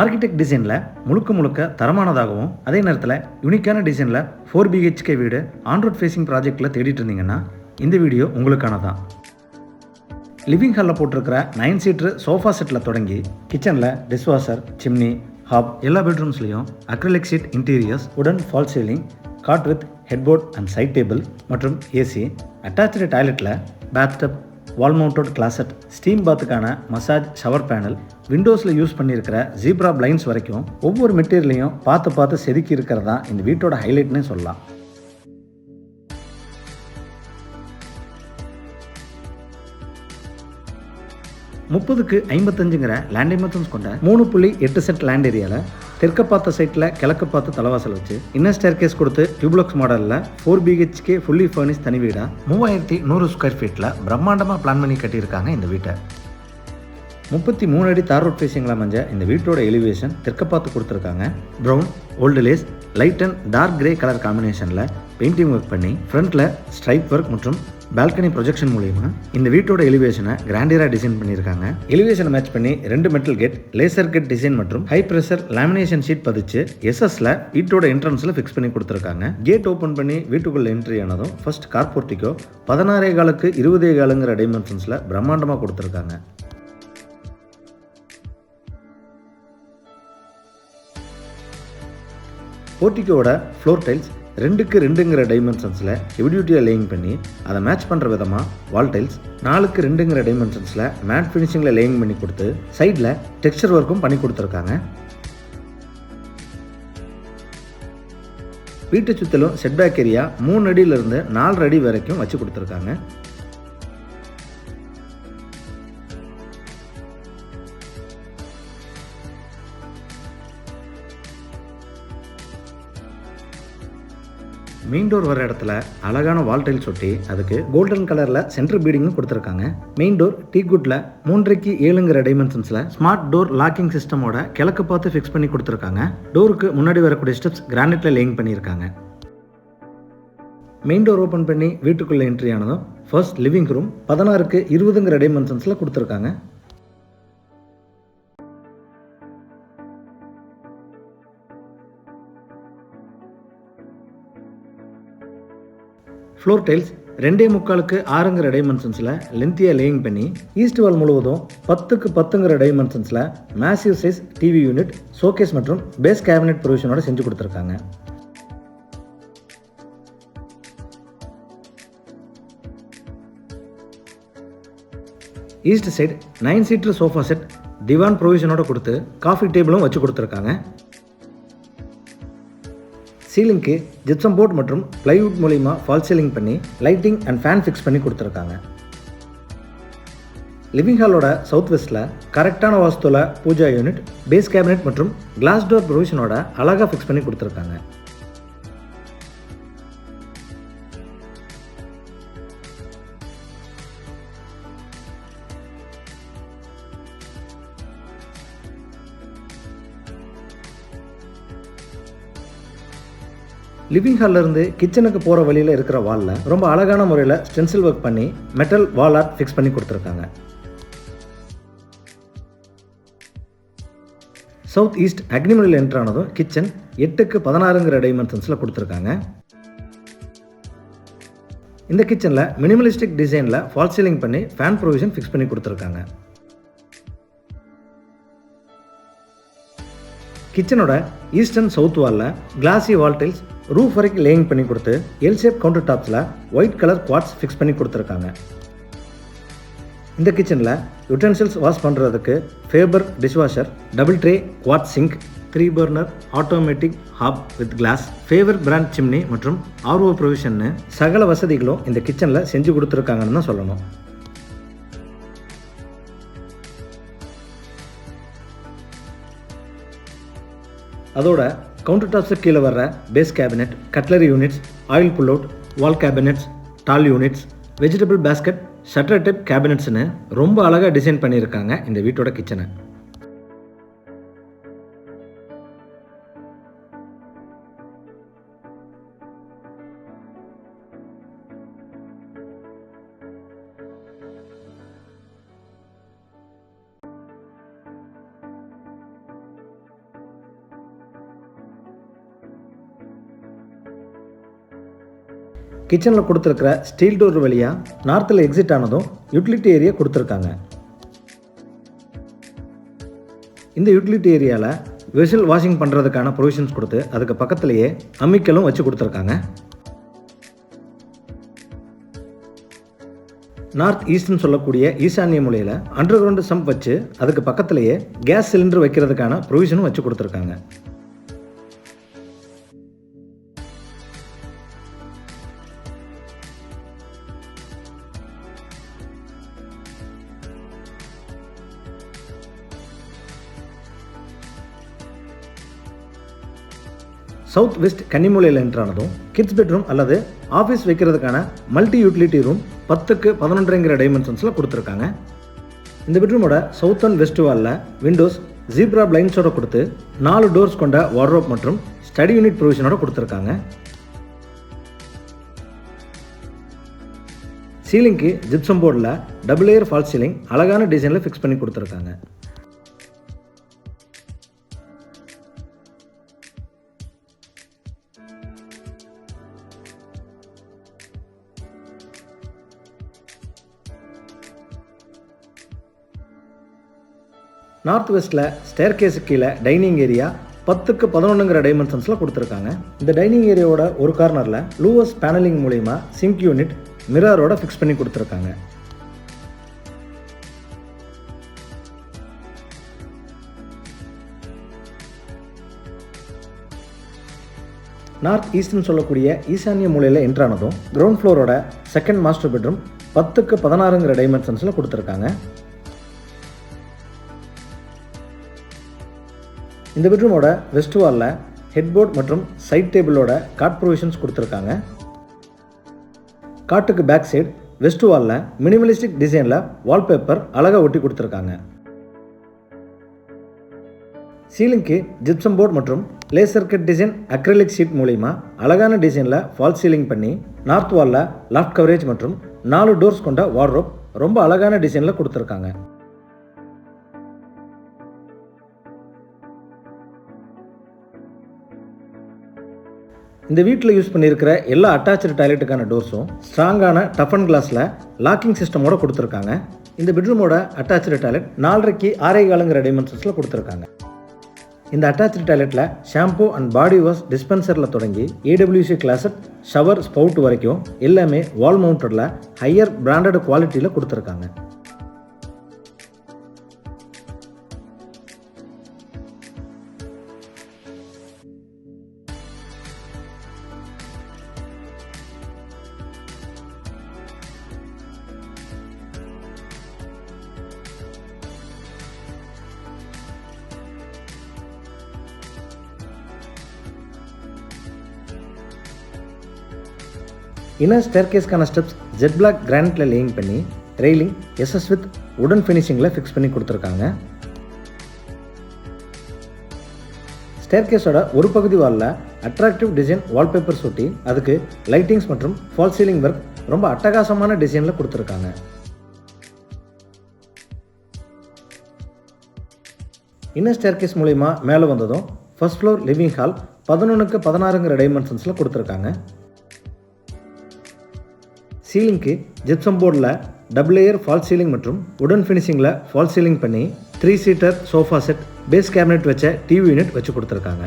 Architect டிசைனில் முழுக்க தரமானதாகவும் அதே நேரத்தில் யூனிக்கான டிசைனில் 4 BHK வீடு ஆன்ரோட் ஃபேஸிங் ப்ராஜெக்டில் தேடிட்டு இருந்தீங்கன்னா இந்த வீடியோ உங்களுக்கானதான். லிவிங் ஹாலில் போட்டிருக்கிற 9 சீட்ரு சோஃபா செட்டில் தொடங்கி கிச்சனில் டிஷ்வாஷர், சிம்னி, ஹாப் எல்லா பெட்ரூம்ஸ்லையும் அக்ரிலிக் ஷீட் இன்டீரியர்ஸ், உடன் fall ceiling, cot with headboard and side table மற்றும் ஏசி, அட்டாச்சு டாய்லெட்டில் bathtub, wall mounted closet, steam பாத்துக்கான மசாஜ் ஷவர் பேனல், விண்டோஸில் யூஸ் பண்ணியிருக்கிற ஜீப்ரா பிளைண்ட்ஸ் வரைக்கும் ஒவ்வொரு மெட்டீரியலையும் பார்த்து செதுக்கி இருக்கிறதா இந்த வீட்டோட ஹைலைட்னே சொல்லலாம். முப்பதுக்கு 55 லேண்ட் எமர்ஜென்ஸ் கொண்ட 3.8 சென்ட் லேண்ட் ஏரியாவில் தெற்க பார்த்த சைட்டில் கிழக்கு பார்த்து தலைவாசல் வச்சு இன்னர் ஸ்டேர் கேஸ் கொடுத்து டியூப்ளாக்ஸ் மாடலில் 4 BHK ஃபுல்லி ஃபர்னிஷ்ட் தனி வீடாக 3100 Sq.ft பிரம்மாண்டமாக பிளான் பண்ணி கட்டியிருக்காங்க இந்த வீட்டை. 33 அடி தார் ரோட் ஃபேஸிங்கில் அமைஞ்ச இந்த வீட்டோட எலிவேஷன் தெற்க பார்த்து கொடுத்துருக்காங்க. Brown, old lace, light and dark grey colour காம்பினேஷனில் பெயிண்டிங் ஒர்க் பண்ணி ஃப்ரண்ட்டில் ஸ்ட்ரைப் ஒர்க் மற்றும் பால்கனி ப்ரொஜெக்ஷன் மூலிமா இந்த வீட்டோட எலிவேஷனை கிராண்டியராக டிசைன் பண்ணியிருக்காங்க. எலிவேஷனை மேட்ச் பண்ணி 2 metal gate, laser gate design மற்றும் ஹை ப்ரெஷர் லேமினேஷன் ஷீட் பதிச்சு எஸ்எஸ்ல வீட்டோட என்ட்ரன்ஸில் ஃபிக்ஸ் பண்ணி கொடுத்துருக்காங்க. கேட் ஓப்பன் பண்ணி வீட்டுக்குள்ள என்ட்ரி ஆனதும் ஃபர்ஸ்ட் கார் போர்ட்டிகோ 16.25க்கு 20.25 டைமென்ஷன்ஸில் பிரம்மாண்டமாக கொடுத்துருக்காங்க. போர்ட்டிகோட ஃப்ளோர் டைல்ஸ் 2க்கு 2 டைமென்ஷன்ஸில் ஹெவி டியூட்டியாக லேயிங் பண்ணி அதை மேட்ச் பண்ணுற விதமாக வால் டைல்ஸ் 4க்கு 2 டைமென்ஷன்ஸில் மேட் ஃபினிஷிங்கில் லேயிங் பண்ணி கொடுத்து சைடில் டெக்ஸ்சர் ஒர்க்கும் பண்ணி கொடுத்துருக்காங்க. வீட்டை சுற்றிலும் செட்பேக் ஏரியா 3 அடியிலிருந்து 4 அடி வரைக்கும் வச்சு கொடுத்துருக்காங்க. மெயின் டோர் வர இடத்துல அழகான வால் டைல்ஸ் ஒட்டி அதுக்கு கோல்டன் கலரில் சென்டர் பீடிங்கும் கொடுத்துருக்காங்க. மெயின் டோர் டீக்குட்ல 3க்கு 7 டைமென்ஷன்ஸில் ஸ்மார்ட் டோர் லாக்கிங் சிஸ்டமோட கிழக்கு பார்த்து ஃபிக்ஸ் பண்ணி கொடுத்துருக்காங்க. டோருக்கு முன்னாடி வரக்கூடிய ஸ்டெப்ஸ் கிரானைட்ல லேயிங் பண்ணியிருக்காங்க. மெயின் டோர் ஓப்பன் பண்ணி வீட்டுக்குள்ளே என்ட்ரி ஆனதும் ஃபர்ஸ்ட் லிவிங் ரூம் 16க்கு 20 டைமென்ஷன்ஸில் கொடுத்துருக்காங்க. ஃப்ளோர் டைல்ஸ் 2.25க்கு 6 டைமென்ஷன்ஸில் லென்த்தியாக லேயிங் பண்ணி ஈஸ்ட் வால் முழுவதும் 10க்கு 10 டைமென்ஷன்ஸில் massive size TV unit, showcase மற்றும் பேஸ் கேபினெட் ப்ரொவிஷனோட செஞ்சு கொடுத்துருக்காங்க. East side 9 seater sofa set திவான் ப்ரொவிஷனோட கொடுத்து காஃபி டேபிளும் வச்சு கொடுத்துருக்காங்க. சீலிங்க்கு ஜிப்சம் போர்ட் மற்றும் பிளைவுட் மூலிமா ஃபால் சீலிங் பண்ணி லைட்டிங் அண்ட் ஃபேன் ஃபிக்ஸ் பண்ணி கொடுத்துருக்காங்க. லிவிங் ஹாலோட சவுத் வெஸ்ட்டில் கரெக்டான வாஸ்துவில் பூஜா யூனிட், பேஸ் கேபினெட் மற்றும் கிளாஸ் டோர் ப்ரொவிஷனோட அழகாக ஃபிக்ஸ் பண்ணி கொடுத்துருக்காங்க. லிவிங் ஹாலில் இருந்து கிச்சனுக்கு போகிற வழியில் இருக்கிற வாலில் ரொம்ப அழகான முறையில் ஸ்டென்சில் ஒர்க் பண்ணி மெட்டல் வால் ஆர்ட் ஃபிக்ஸ் பண்ணி கொடுத்துருக்காங்க. சவுத் ஈஸ்ட் அக்னிமலையில் என்ட்ரு ஆனதும் கிச்சன் 8க்கு 16 டைமென்ஷன்ஸில் கொடுத்துருக்காங்க. இந்த கிச்சனில் மினிமலிஸ்டிக் டிசைனில் ஃபால் சீலிங் பண்ணி ஃபேன் ப்ரொவிஷன் ஃபிக்ஸ் பண்ணி கொடுத்துருக்காங்க. கிச்சனோட ஈஸ்ட் அண்ட் சவுத் வாலில் கிளாசி வால் டைல்ஸ் ரூஃப் வரைக்கும் லேயிங் பண்ணி கொடுத்து எல் ஷேப் கவுண்டர் டாப்ஸில் ஒயிட் கலர் குவாட்ஸ் ஃபிக்ஸ் பண்ணி கொடுத்துருக்காங்க. இந்த கிச்சனில் யுட்டென்சில்ஸ் வாஷ் பண்ணுறதுக்கு Faber dishwasher, double tray quad sink, 3 burner automatic hob with glass, Faber brand chimney மற்றும் ஆர்ஓ ப்ரொவிஷன்னு சகல வசதிகளும் இந்த கிச்சனில் செஞ்சு கொடுத்துருக்காங்கன்னு தான் சொல்லணும். அதோட கவுண்டர் டாப்ஸுக்கு கீழே வர்ற base cabinet, cutlery units, oil pull out, wall cabinets, tall units, vegetable basket, shutter type கேபினெட்ஸ்னு ரொம்ப அழகாக டிசைன் பண்ணியிருக்காங்க இந்த வீட்டோட கிச்சனை. கிச்சனில் கொடுத்துருக்கிற ஸ்டீல் டோர் வழியாக நார்த்தில் எக்ஸிட் ஆனதும் யூட்டிலிட்டி ஏரியா கொடுத்துருக்காங்க. இந்த யூட்டிலிட்டி ஏரியாவில் வெசல் வாஷிங் பண்ணுறதுக்கான ப்ரொவிஷன்ஸ் கொடுத்து அதுக்கு பக்கத்துலேயே அம்மிக்கலும் வச்சு கொடுத்துருக்காங்க. நார்த் ஈஸ்ட்னு சொல்லக்கூடிய ஈசானிய மூலையில் அண்டர் கிரவுண்டு சம்ப் வச்சு அதுக்கு பக்கத்துலேயே கேஸ் சிலிண்டர் வைக்கிறதுக்கான ப்ரொவிஷனும் வச்சு கொடுத்துருக்காங்க. சவுத் வெஸ்ட் கன்னிமூலையில் என்ட்ரானதும் கிட்ஸ் பெட்ரூம் அல்லது ஆஃபீஸ் வைக்கிறதுக்கான மல்டி யூட்டிலிட்டி ரூம் 10க்கு 11.5 டைமென்ஷன்ஸில் கொடுத்துருக்காங்க. இந்த பெட்ரூமோட சவுத் அண்ட் வெஸ்ட் வாலில் விண்டோஸ் ஜீப்ரா பிளைண்ட்ஸோட கொடுத்து 4 டோர்ஸ் கொண்ட வார்ட்ரோப் மற்றும் ஸ்டடி யூனிட் ப்ரொவிஷனோட கொடுத்துருக்காங்க. சீலிங்க்கு ஜிப்சம் போர்டில் டபுள் லேயர் ஃபால்ஸ் சீலிங் அழகான டிசைனில் ஃபிக்ஸ் பண்ணி கொடுத்துருக்காங்க. நார்த் வெஸ்ட்டில் ஸ்டேர் கேஸுக்கு கீழே டைனிங் ஏரியா 10க்கு 11 டைமென்ஷன்ஸில் கொடுத்துருக்காங்க. இந்த டைனிங் ஏரியாவோட ஒரு கார்னரில் லூவஸ் பேனலிங் மூலிமா சிங்க் யூனிட் மிரரோட ஃபிக்ஸ் பண்ணி கொடுத்துருக்காங்க. நார்த் ஈஸ்ட்னு சொல்லக்கூடிய ஈசானிய மூலையில் என்ட்ரானதும் கிரவுண்ட் ஃப்ளோரோட செகண்ட் மாஸ்டர் பெட்ரூம் 10க்கு 16 டைமென்ஷன்ஸில் கொடுத்துருக்காங்க. இந்த பெட்ரூமோட வெஸ்ட் வாலில் ஹெட்போர்ட் மற்றும் சைட் டேபிளோட காட் ப்ரொவிஷன்ஸ் கொடுத்துருக்காங்க. காட்டுக்கு பேக் சைடு வெஸ்ட் வாலில் மினிமலிஸ்டிக் டிசைனில் வால்பேப்பர் அழகாக ஒட்டி கொடுத்துருக்காங்க. சீலிங்க்கு ஜிப்சம் போர்ட் மற்றும் laser cut design acrylic sheet மூலிமா அழகான டிசைனில் ஃபால் சீலிங் பண்ணி நார்த் வாலில் லாஃப்ட் கவரேஜ் மற்றும் 4 டோர்ஸ் கொண்ட வார்ட்ரோப் ரொம்ப அழகான டிசைனில் கொடுத்துருக்காங்க. இந்த வீட்டில் யூஸ் பண்ணியிருக்கிற எல்லா அட்டாச்சு டாய்லெட்டுக்கான டோர்ஸும் ஸ்ட்ராங்கான டஃப் அண்ட் கிளாஸில் லாக்கிங் சிஸ்டமோட கொடுத்துருக்காங்க. இந்த பெட்ரூமோட அட்டாச்சு டாய்லெட் 4.5க்கு 6.25 டைமென்ஷன்ஸில் கொடுத்துருக்காங்க. இந்த அட்டாச்சு டாய்லெட்டில் ஷாம்பூ அண்ட் பாடி வாஷ் டிஸ்பென்சரில் தொடங்கி ஏடபிள்யூசி கிளாசட் ஷவர் ஸ்பவுட் வரைக்கும் எல்லாமே வால் மவுண்டடில் ஹையர் பிராண்டட் குவாலிட்டியில் கொடுத்துருக்காங்க. இன்னர் ஸ்டேர்கேஸ்க்கான ஸ்டெப்ஸ் ஜெட் பிளாக் கிரானைட்டில் லேயிங் பண்ணி ரெயிலிங் எஸ்எஸ் வித் உடன் ஃபினிஷிங்கில் ஃபிக்ஸ் பண்ணி கொடுத்துருக்காங்க. ஸ்டேர்கேஸோட ஒரு பகுதி வாலில் அட்ராக்டிவ் டிசைன் வால்பேப்பர் ஒட்டி அதுக்கு லைட்டிங்ஸ் மற்றும் ஃபால் சீலிங் ஒர்க் ரொம்ப அட்டகாசமான டிசைனில் கொடுத்துருக்காங்க. இன்னர் ஸ்டேர்கேஸ் மூலிமா மேலே வந்ததும் ஃபர்ஸ்ட் ஃப்ளோர் லிவிங் ஹால் 11க்கு 16 டைமென்ஷன்ஸில் கொடுத்துருக்காங்க. சீலிங்க்கு ஜிப்சம் போர்டில் டபுள் லேயர் ஃபால் சீலிங் மற்றும் உடன் ஃபினிஷிங்கில் ஃபால் சீலிங் பண்ணி 3 seater sofa set base cabinet வச்ச டிவி யூனிட் வச்சு கொடுத்துருக்காங்க.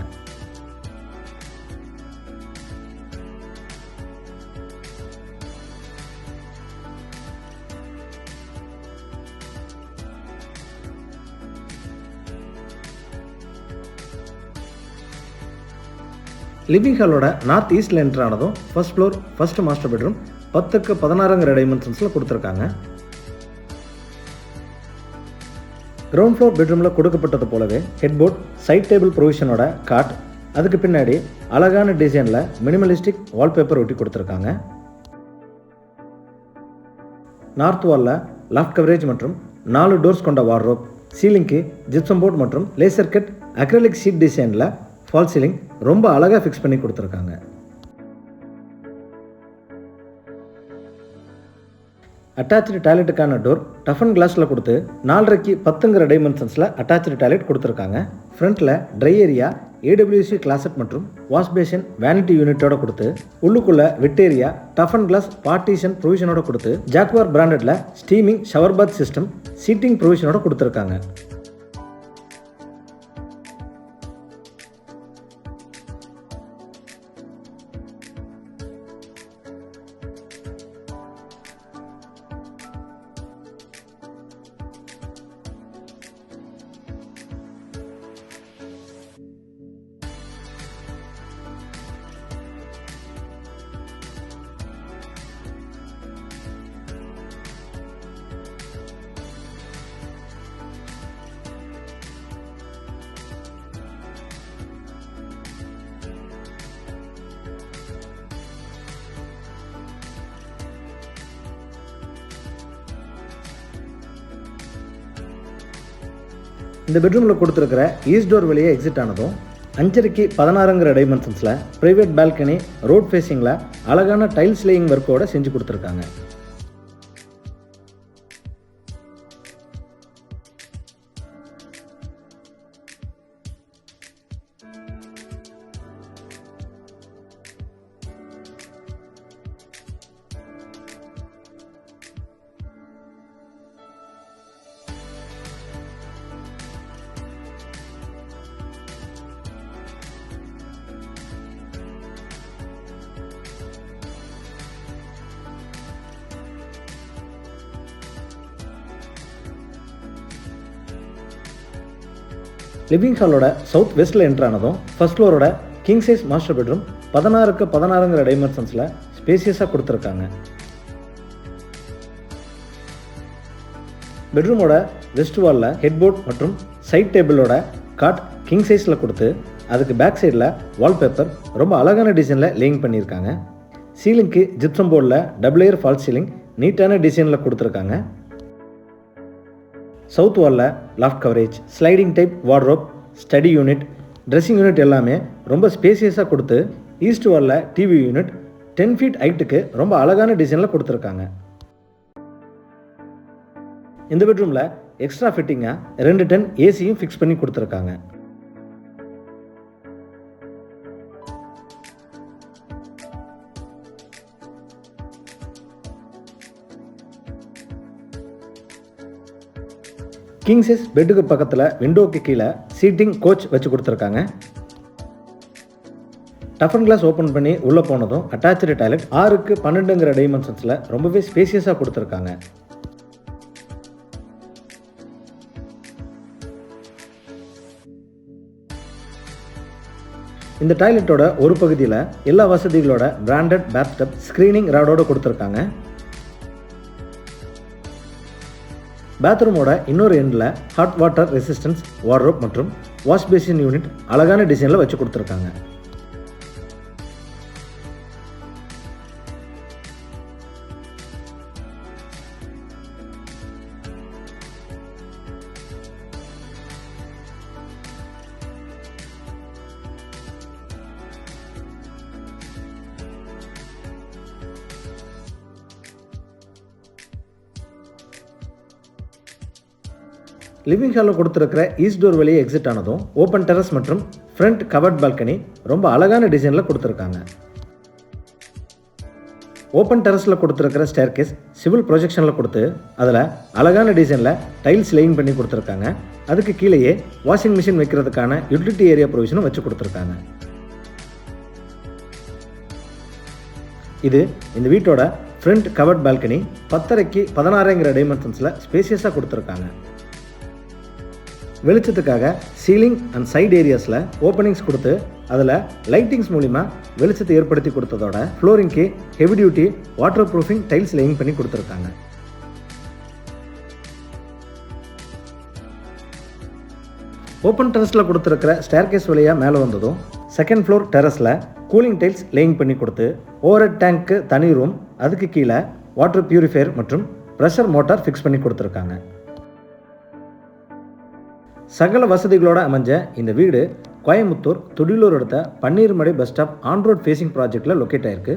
லிவிங் ஹாலோட நார்த் ஈஸ்டில் என்ட்ரு ஆனதும் first floor first master bedroom 10க்கு 16 டைமென்ஷன்ஸில் கொடுத்துருக்காங்க. கிரவுண்ட் ஃப்ளோர் பெட்ரூமில் கொடுக்கப்பட்டது போலவே ஹெட்போர்ட் சைட் டேபிள் ப்ரொவிஷனோட காட், அதுக்கு பின்னாடி அழகான டிசைனில் மினிமலிஸ்டிக் வால்பேப்பர் ஒட்டி கொடுத்துருக்காங்க. நார்த் வாலில் லாஃப்ட் கவரேஜ் மற்றும் 4 டோர்ஸ் கொண்ட வார்ட்ரோப், சீலிங்க்கு ஜிப்சம் போர்ட் மற்றும் லேசர் கட் அக்ரிலிக் ஷீட் டிசைனில் ஃபால் சீலிங் ரொம்ப அழகாக ஃபிக்ஸ் பண்ணி கொடுத்துருக்காங்க. அட்டாச்சு டாய்லெட்டுக்கான டோர் டஃப் அண்ட் கிளாஸில் கொடுத்து 4.5க்கு 10 டைமென்ஷன்ஸில் அட்டாச்சு டாய்லெட் கொடுத்துருக்காங்க. ஃப்ரண்ட்டில் ட்ரை ஏரியா AWC கிளாசட் மற்றும் வாஷ் பேஷன் வேனிட்டி யூனிட்டோட கொடுத்து உள்ளுக்குள்ள வெட்டேரியா டஃப் அண்ட் கிளாஸ் பார்ட்டிஷன் ப்ரொவிஷனோட கொடுத்து ஜாக்வார் பிராண்டட்ல ஸ்டீமிங் ஷவர் பாத் சிஸ்டம் சீட்டிங் ப்ரொவிஷனோட கொடுத்துருக்காங்க. இந்த பெட்ரூமில் கொடுத்துருக்கிற ஈஸ்ட் டோர் வெளியே எக்ஸிட் ஆனதும் 5:16 16ங்கிற டைமென்ஷன்ஸில் ப்ரைவேட் பால்கனி ரோட் ஃபேஸிங்கில் அழகான டைல்ஸ் லேயிங் ஒர்க்கோட செஞ்சு கொடுத்துருக்காங்க. லிவிங் ஹாலோட சவுத் வெஸ்ட்டில் என்ட்ரானதும் ஃபர்ஸ்ட் ஃப்ளோரோட கிங் சைஸ் மாஸ்டர் பெட்ரூம் 16க்கு 16ங்கிற டைமென்ஷன்ஸில் ஸ்பேசியஸாக கொடுத்துருக்காங்க. பெட்ரூமோட வெஸ்ட் வாலில் ஹெட்போர்ட் மற்றும் சைட் டேபிளோட காட் கிங் சைஸில் கொடுத்து அதுக்கு பேக் சைடில் வால்பேப்பர் ரொம்ப அழகான டிசைனில் லேயிங் பண்ணியிருக்காங்க. சீலிங்க்கு ஜிப்சம் போர்டில் டபுள் லேயர் ஃபால்ஸ் சீலிங் நீட்டான டிசைனில் கொடுத்துருக்காங்க. சவுத் வாலில் loft coverage, sliding type wardrobe, study unit, dressing unit எல்லாமே ரொம்ப ஸ்பேசியஸாக கொடுத்து ஈஸ்ட் வாலில் டிவி யூனிட் 10 ஃபீட் ஹைட்டுக்கு ரொம்ப அழகான டிசைனில் கொடுத்துருக்காங்க. இந்த பெட்ரூமில் எக்ஸ்ட்ரா ஃபிட்டிங்காக 2 டன் ஏசியும் ஃபிக்ஸ் பண்ணி கொடுத்துருக்காங்க. கிங் சைஸ் பெட்டுக்கு பக்கத்தில் விண்டோக்கு கீழே சீட்டிங் கோச் வச்சு கொடுத்துருக்காங்க. டஃப் அண்ட் கிளாஸ் ஓப்பன் பண்ணி உள்ளே போனதும் அட்டாச்சு டாய்லெட் 6க்கு 12ங்கிற டைமென்ஷன்ஸில் ரொம்பவே ஸ்பேசியஸாக கொடுத்துருக்காங்க. இந்த டாய்லெட்டோட ஒரு பகுதியில் எல்லா வசதிகளோட பிராண்டட் பேத்டப் ஸ்க்ரீனிங் ராடோட கொடுத்துருக்காங்க. பாத்ரூமோட இன்னொரு எண்டில் ஹாட் வாட்டர் ரெசிஸ்டன்ஸ் வார்ட்ரோப் மற்றும் வாஷ் பேசின் யூனிட் அழகான டிசைனில் வச்சு கொடுத்துருக்காங்க. லிவிங் ஹாலில் கொடுத்துருக்கிற ஈஸ்ட் டோர் வெளியே எக்ஸிட் ஆனதும் ஓப்பன் டெரஸ் மற்றும் ஃப்ரண்ட் கவர்ட் பால்கனி ரொம்ப அழகான டிசைனில் கொடுத்துருக்காங்க. ஓப்பன் டெரஸில் கொடுத்துருக்கிற ஸ்டேர்கேஸ் சிவில் ப்ரொஜெக்ஷனில் கொடுத்து அதில் அழகான டிசைனில் டைல்ஸ் லேயிங் பண்ணி கொடுத்துருக்காங்க. அதுக்கு கீழேயே வாஷிங் மிஷின் வைக்கிறதுக்கான யூட்டிலிட்டி ஏரியா ப்ரொவிஷனும் வச்சு கொடுத்துருக்காங்க. இது இந்த வீட்டோட ஃப்ரண்ட் கவர்ட் பால்கனி 10:30க்கு 16ங்கிற டைமென்ஷன்ஸில் ஸ்பேசியஸாக கொடுத்துருக்காங்க. வெளிச்சத்துக்காக சீலிங் அண்ட் சைட் ஏரியாஸில் ஓப்பனிங்ஸ் கொடுத்து அதில் லைட்டிங்ஸ் மூலிமா வெளிச்சத்தை ஏற்படுத்தி கொடுத்ததோட ஃப்ளோரிங்க்கு heavy duty water proofing tiles laying பண்ணி கொடுத்துருக்காங்க. ஓப்பன் டெரஸில் கொடுத்துருக்கிற ஸ்டேர்கேஸ் வழியாக மேலே வந்ததும் செகண்ட் ஃப்ளோர் டெரஸில் கூலிங் டைல்ஸ் லேயிங் பண்ணி கொடுத்து ஓவர்ஹெட் டேங்க்கு தனி ரூம், அதுக்கு கீழே வாட்டர் பியூரிஃபையர் மற்றும் ப்ரெஷர் மோட்டார் ஃபிக்ஸ் பண்ணி கொடுத்துருக்காங்க. சகல வசதிகளோடு அமைஞ்ச இந்த வீடு கோயம்புத்தூர் துடிலூர் அடுத்த Panneermadai bus stop on road facing ப்ராஜெக்டில் லொக்கேட் ஆயிருக்கு.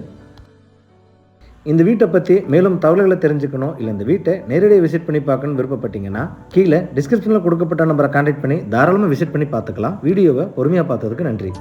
இந்த வீட்டை பற்றி மேலும் தகவல்களை தெரிஞ்சுக்கணும் இல்லை இந்த வீட்டை நேரடியாக விசிட் பண்ணி பார்க்கணும்னு விருப்பப்பட்டீங்கன்னா கீழே டிஸ்கிரிப்ஷனில் கொடுக்கப்பட்ட நம்பரை கான்டாக்ட் பண்ணி தாராளமாக விசிட் பண்ணி பார்த்துக்கலாம். வீடியோவை பொறுமையாக பார்த்ததுக்கு நன்றி.